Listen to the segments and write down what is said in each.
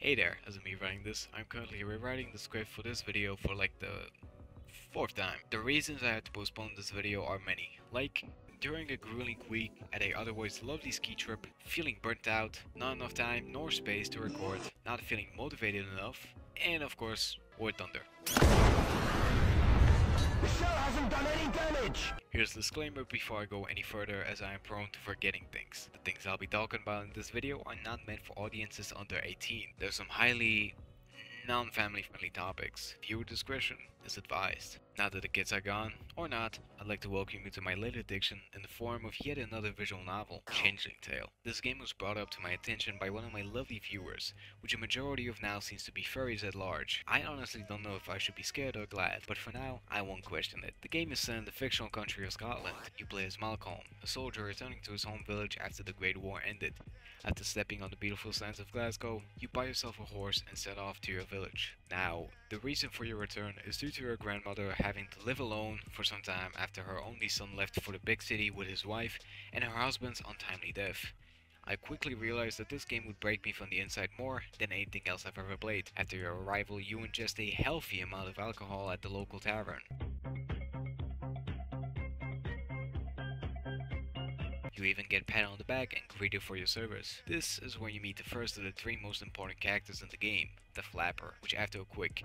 Hey there, as me writing this, I'm currently rewriting the script for this video for like the fourth time. The reasons I had to postpone this video are many, like during a grueling week at a otherwise lovely ski trip, feeling burnt out, not enough time nor space to record, not feeling motivated enough, and of course, War Thunder. The shell hasn't done any damage! Here's a disclaimer before I go any further, as I am prone to forgetting things. The things I'll be talking about in this video are not meant for audiences under 18. There's some highly non-family friendly topics. Viewer discretion is advised. Now that the kids are gone, or not, I'd like to welcome you to my latest addiction in the form of yet another visual novel, Changeling Tale. This game was brought up to my attention by one of my lovely viewers, which a majority of now seems to be furries at large. I honestly don't know if I should be scared or glad, but for now, I won't question it. The game is set in the fictional country of Scotland. You play as Malcolm, a soldier returning to his home village after the Great War ended. After stepping on the beautiful sands of Glasgow, you buy yourself a horse and set off to your village. Now, the reason for your return is due to your grandmother having to live alone for some time after her only son left for the big city with his wife and her husband's untimely death. I quickly realized that this game would break me from the inside more than anything else I've ever played. After your arrival, you ingest a healthy amount of alcohol at the local tavern. You even get pat on the back and greeted for your service. This is where you meet the first of the three most important characters in the game, the Flapper, which after a quick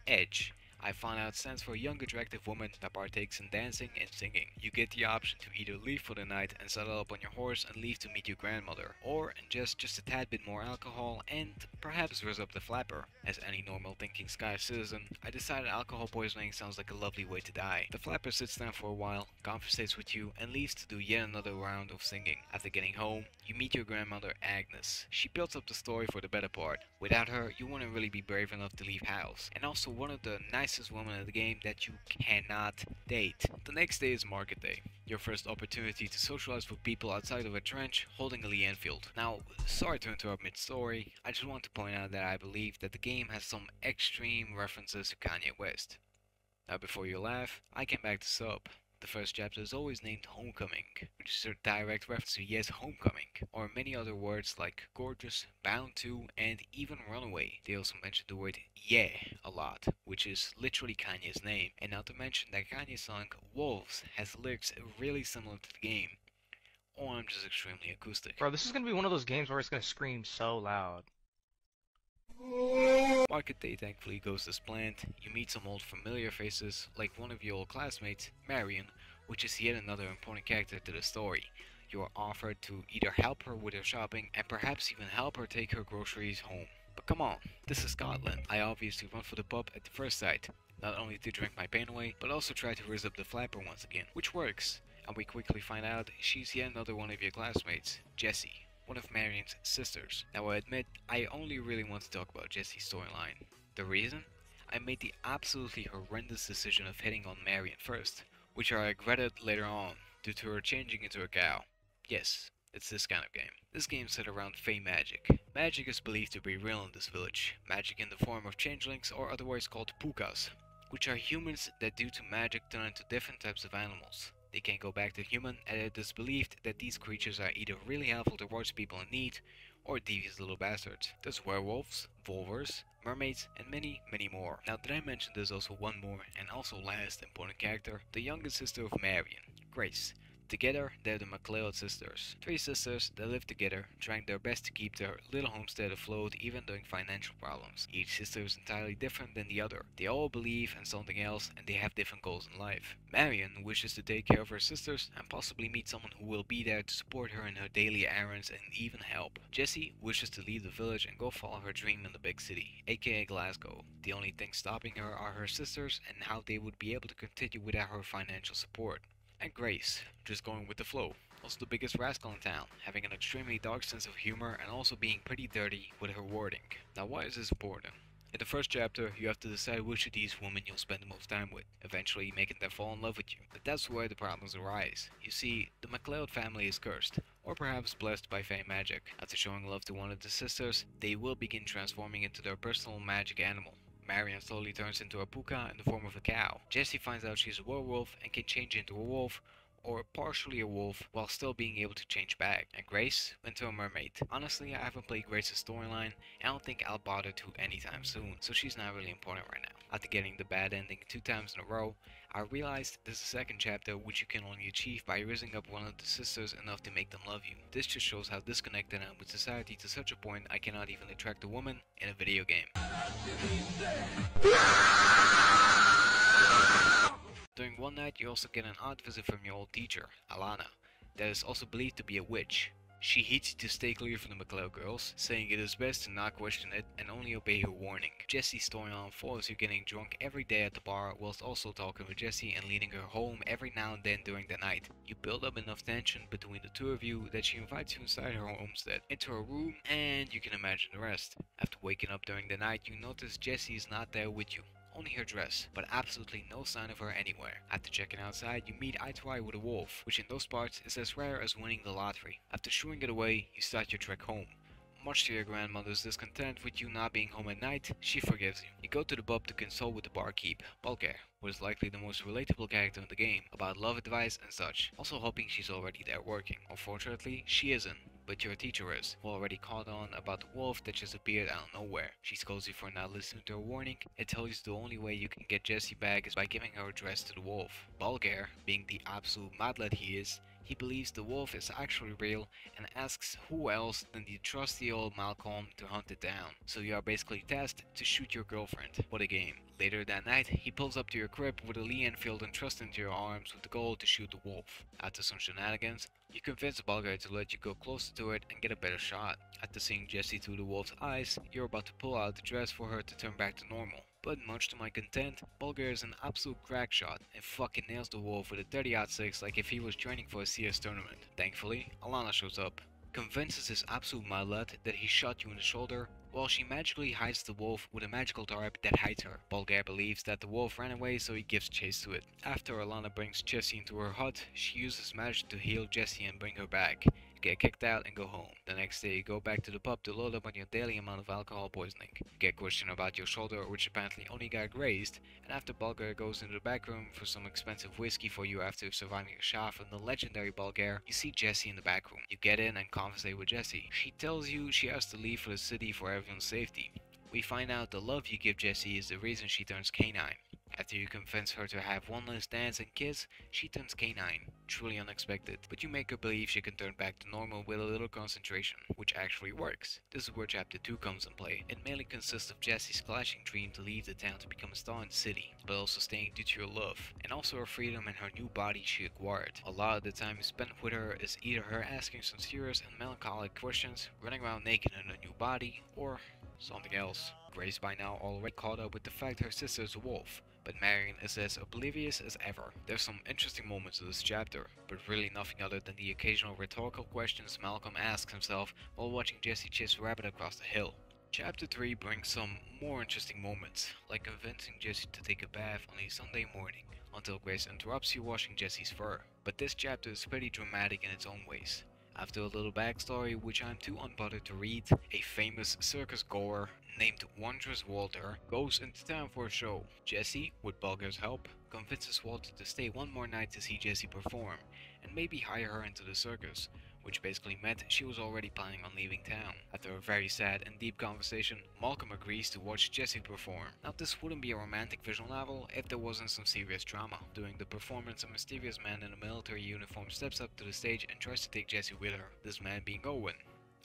edge, I found out stands for a young attractive woman that partakes in dancing and singing. You get the option to either leave for the night and settle up on your horse and leave to meet your grandmother, or ingest just a tad bit more alcohol and perhaps dress up the Flapper. As any normal thinking Sky citizen, I decided alcohol poisoning sounds like a lovely way to die. The Flapper sits down for a while, conversates with you, and leaves to do yet another round of singing. After getting home, you meet your grandmother Agnes. She builds up the story for the better part. Without her, you wouldn't really be brave enough to leave house, and also one of the nicest women in the game that you cannot date. The next day is market day, your first opportunity to socialize with people outside of a trench holding a Lee Enfield. Now, sorry to interrupt mid-story, I just want to point out that I believe that the game has some extreme references to Kanye West. Now before you laugh, I came back to sub. The first chapter is always named Homecoming, which is a direct reference to Yes Homecoming, or many other words like gorgeous, bound to, and even runaway. They also mention the word yeah a lot, which is literally Kanye's name, and not to mention that Kanye's song Wolves has lyrics really similar to the game. Or I'm just extremely acoustic. Bro, this is gonna be one of those games where it's gonna scream so loud. Market day thankfully goes as planned. You meet some old familiar faces, like one of your old classmates, Marion, which is yet another important character to the story. You are offered to either help her with her shopping and perhaps even help her take her groceries home. But come on, this is Scotland. I obviously run for the pub at the first sight, not only to drink my pain away, but also try to raise up the Flapper once again, which works. And we quickly find out she's yet another one of your classmates, Jessie, one of Marion's sisters. Now I admit, I only really want to talk about Jessie's storyline. The reason? I made the absolutely horrendous decision of hitting on Marion first, which I regretted later on, due to her changing into a cow. Yes, it's this kind of game. This game is set around fey magic. Magic is believed to be real in this village. Magic in the form of changelings, or otherwise called pukas, which are humans that due to magic turn into different types of animals. They can't go back to human, and it is believed that these creatures are either really helpful towards people in need, or devious little bastards. There's werewolves, vulvers, mermaids, and many, many more. Now did I mention there's also one more, and also last important character, the youngest sister of Marion, Grace. Together, they're the MacLeod sisters. Three sisters that live together, trying their best to keep their little homestead afloat even during financial problems. Each sister is entirely different than the other. They all believe in something else and they have different goals in life. Marion wishes to take care of her sisters and possibly meet someone who will be there to support her in her daily errands and even help. Jessie wishes to leave the village and go follow her dream in the big city, aka Glasgow. The only thing stopping her are her sisters and how they would be able to continue without her financial support. And Grace, just going with the flow, also the biggest rascal in town, having an extremely dark sense of humor and also being pretty dirty with her wording. Now why is this important? In the first chapter, you have to decide which of these women you'll spend the most time with, eventually making them fall in love with you. But that's where the problems arise. You see, the MacLeod family is cursed, or perhaps blessed by fey magic. After showing love to one of the sisters, they will begin transforming into their personal magic animal. Marion slowly turns into a puka in the form of a cow. Jessie finds out she's a werewolf and can change into a wolf, or partially a wolf while still being able to change back, and Grace into a mermaid. Honestly, I haven't played Grace's storyline, and I don't think I'll bother to anytime soon, so she's not really important right now. After getting the bad ending 2 times in a row, I realized there's a second chapter which you can only achieve by raising up one of the sisters enough to make them love you. This just shows how disconnected I am with society to such a point I cannot even attract a woman in a video game. During one night, you also get an odd visit from your old teacher, Alana, that is also believed to be a witch. She heeds you to stay clear from the McLeod girls, saying it is best to not question it and only obey her warning. Jesse's storyline follows you getting drunk every day at the bar whilst also talking with Jessie and leading her home every now and then during the night. You build up enough tension between the two of you that she invites you inside her homestead, into her room, and you can imagine the rest. After waking up during the night, you notice Jessie is not there with you. Only her dress, but absolutely no sign of her anywhere. After checking outside, you meet eye to eye with a wolf, which in those parts is as rare as winning the lottery. After shooing it away, you start your trek home. Much to your grandmother's discontent with you not being home at night, she forgives you. You go to the pub to consult with the barkeep, Bulgar, who is likely the most relatable character in the game, about love advice and such, also hoping she's already there working. Unfortunately, she isn't. But your teacher is, who already caught on about the wolf that just appeared out of nowhere. She scolds you for not listening to her warning and tells you the only way you can get Jessie back is by giving her address to the wolf. Bulgar, being the absolute madlad he is, he believes the wolf is actually real and asks who else than the trusty old Malcolm to hunt it down. So you are basically tasked to shoot your girlfriend. What a game. Later that night, he pulls up to your crib with a Lee Enfield and trusts into your arms with the goal to shoot the wolf. After some shenanigans, you convince Bulgar to let you go closer to it and get a better shot. After seeing Jessie through the wolf's eyes, you're about to pull out the dress for her to turn back to normal. But much to my content, Bulgar is an absolute crack shot and fucking nails the wolf with a 30-06 like if he was training for a CS tournament. Thankfully, Alana shows up, convinces his absolute madlad that he shot you in the shoulder, while she magically hides the wolf with a magical tarp that hides her. Bulgar believes that the wolf ran away, so he gives chase to it. After Alana brings Jessie into her hut, she uses magic to heal Jessie and bring her back. You get kicked out and go home. The next day you go back to the pub to load up on your daily amount of alcohol poisoning. You get questioned about your shoulder, which apparently only got grazed, and after Bulgar goes into the back room for some expensive whiskey for you after surviving a shot from the legendary Bulgar, you see Jessie in the back room. You get in and conversate with Jessie. She tells you she has to leave for the city for everyone's safety. We find out the love you give Jessie is the reason she turns canine. After you convince her to have one last dance and kiss, she turns canine. Truly unexpected, but you make her believe she can turn back to normal with a little concentration, which actually works. This is where chapter 2 comes in play. It mainly consists of Jessie's clashing dream to leave the town to become a star in the city, but also staying due to her love, and also her freedom and her new body she acquired. A lot of the time spent with her is either her asking some serious and melancholic questions, running around naked in a new body, or something else. Grace by now already caught up with the fact her sister is a wolf, but Marion is as oblivious as ever. There's some interesting moments in this chapter, but really nothing other than the occasional rhetorical questions Malcolm asks himself while watching Jessie chase Rabbit across the hill. Chapter 3 brings some more interesting moments, like convincing Jessie to take a bath on a Sunday morning, until Grace interrupts you washing Jessie's fur. But this chapter is pretty dramatic in its own ways. After a little backstory, which I'm too unbothered to read, a famous circus goer named Wondrous Walter goes into town for a show. Jessie, with Bulgar's help, convinces Walter to stay one more night to see Jessie perform, and maybe hire her into the circus, which basically meant she was already planning on leaving town. After a very sad and deep conversation, Malcolm agrees to watch Jessie perform. Now this wouldn't be a romantic visual novel if there wasn't some serious drama. During the performance, a mysterious man in a military uniform steps up to the stage and tries to take Jessie with her, this man being Owen.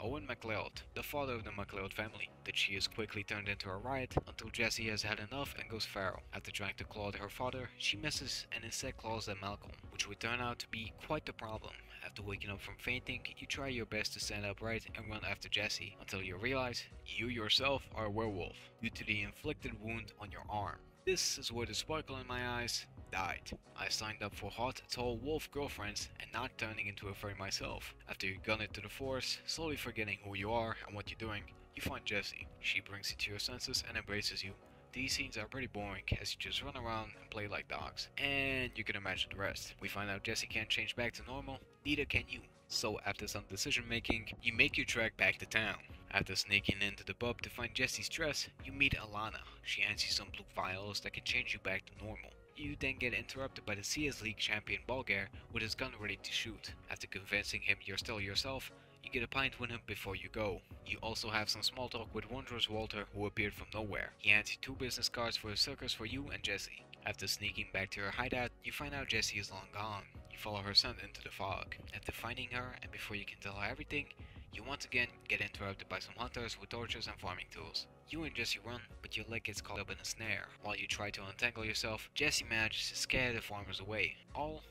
Owen MacLeod, the father of the MacLeod family. That she is quickly turned into a riot until Jessie has had enough and goes feral. After trying to claw at her father, she misses and instead claws at Malcolm, which would turn out to be quite the problem. After waking up from fainting, you try your best to stand upright and run after Jessie until you realize you yourself are a werewolf due to the inflicted wound on your arm. This is where the sparkle in my eyes died. I signed up for hot, tall wolf girlfriends and not turning into a fairy myself. After you gun it to the force, slowly forgetting who you are and what you're doing, you find Jessie. She brings you to your senses and embraces you. These scenes are pretty boring as you just run around and play like dogs, and you can imagine the rest. We find out Jessie can't change back to normal, neither can you. So after some decision making, you make your trek back to town. After sneaking into the pub to find Jessie's dress, you meet Alana. She hands you some blue vials that can change you back to normal. You then get interrupted by the CS League champion Bulgar with his gun ready to shoot. After convincing him you're still yourself, you get a pint with him before you go. You also have some small talk with Wondrous Walter, who appeared from nowhere. He hands you 2 business cards for a circus for you and Jessie. After sneaking back to her hideout, you find out Jessie is long gone. You follow her scent into the fog. After finding her, and before you can tell her everything, you once again get interrupted by some hunters with torches and farming tools. You and Jessie run, but your leg gets caught up in a snare. While you try to untangle yourself, Jessie manages to scare the farmers away. All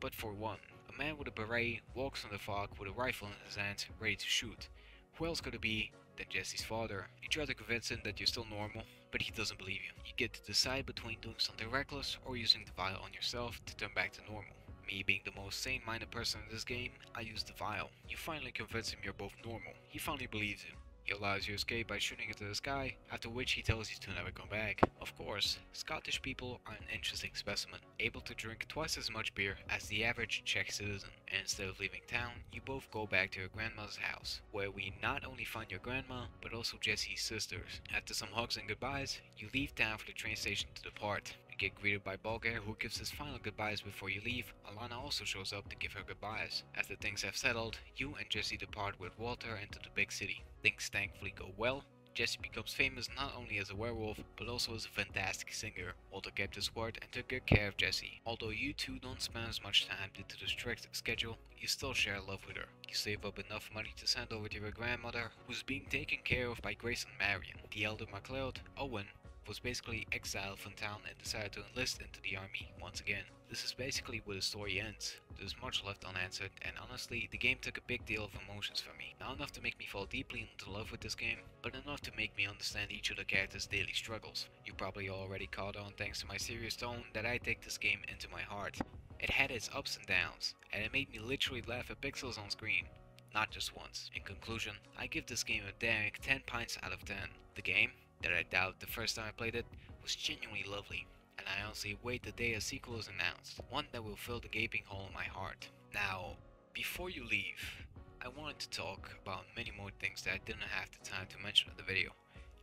but for one. A man with a beret walks from the fog with a rifle in his hand, ready to shoot. Who else could it be than Jessie's father? You try to convince him that you're still normal, but he doesn't believe you. You get to decide between doing something reckless or using the vial on yourself to turn back to normal. Me being the most sane-minded person in this game, I use the vial. You finally convince him you're both normal. He finally believes you. He allows you to escape by shooting into the sky, after which he tells you to never come back. Of course, Scottish people are an interesting specimen, able to drink twice as much beer as the average Czech citizen, and instead of leaving town, you both go back to your grandmother's house, where we not only find your grandma, but also Jessie's sisters. After some hugs and goodbyes, you leave town for the train station to depart. You get greeted by Bulgar, who gives his final goodbyes before you leave. Alana also shows up to give her goodbyes. After things have settled, you and Jessie depart with Walter into the big city. Things thankfully go well. Jessie becomes famous not only as a werewolf, but also as a fantastic singer. Walter kept his word and took good care of Jessie. Although you two don't spend as much time due to the strict schedule, you still share love with her. You save up enough money to send over to your grandmother, who's being taken care of by Grace and Marion. The elder MacLeod, Owen, was basically exiled from town and decided to enlist into the army once again. This is basically where the story ends. There's much left unanswered, and honestly, the game took a big deal of emotions from me. Not enough to make me fall deeply into love with this game, but enough to make me understand each of the characters' daily struggles. You probably already caught on thanks to my serious tone that I take this game into my heart. It had its ups and downs, and it made me literally laugh at pixels on screen. Not just once. In conclusion, I give this game a daring 10 pints out of 10. The game, that I doubted the first time I played it, was genuinely lovely, and I honestly wait the day a sequel is announced, one that will fill the gaping hole in my heart. Now, before you leave, I wanted to talk about many more things that I didn't have the time to mention in the video.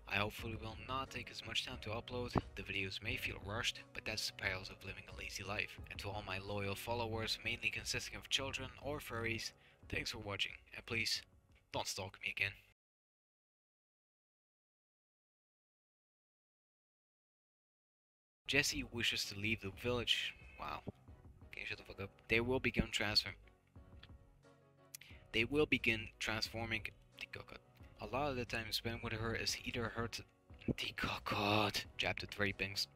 I hopefully will not take as much time to upload. The videos may feel rushed, but that's the perils of living a lazy life. And to all my loyal followers, mainly consisting of children or furries, thanks for watching, and please, don't stalk me again. Jessie wishes to leave the village. Wow. Can you shut the fuck up? They will begin transforming Tikokot. A lot of the time spent with her is either hurt Tikokot. Chapter 3 pings.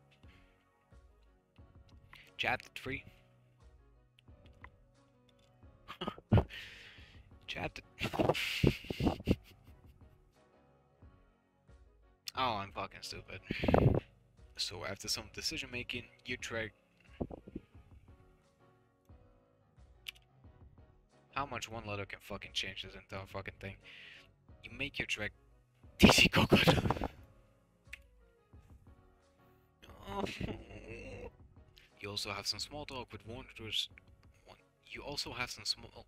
Chapter 3. Chapter. Oh, I'm fucking stupid. So after some decision making, you track. How much one letter can fucking change this entire fucking thing? You make your track DC Coconut. You also have some small talk with Wondrous. You also have some small.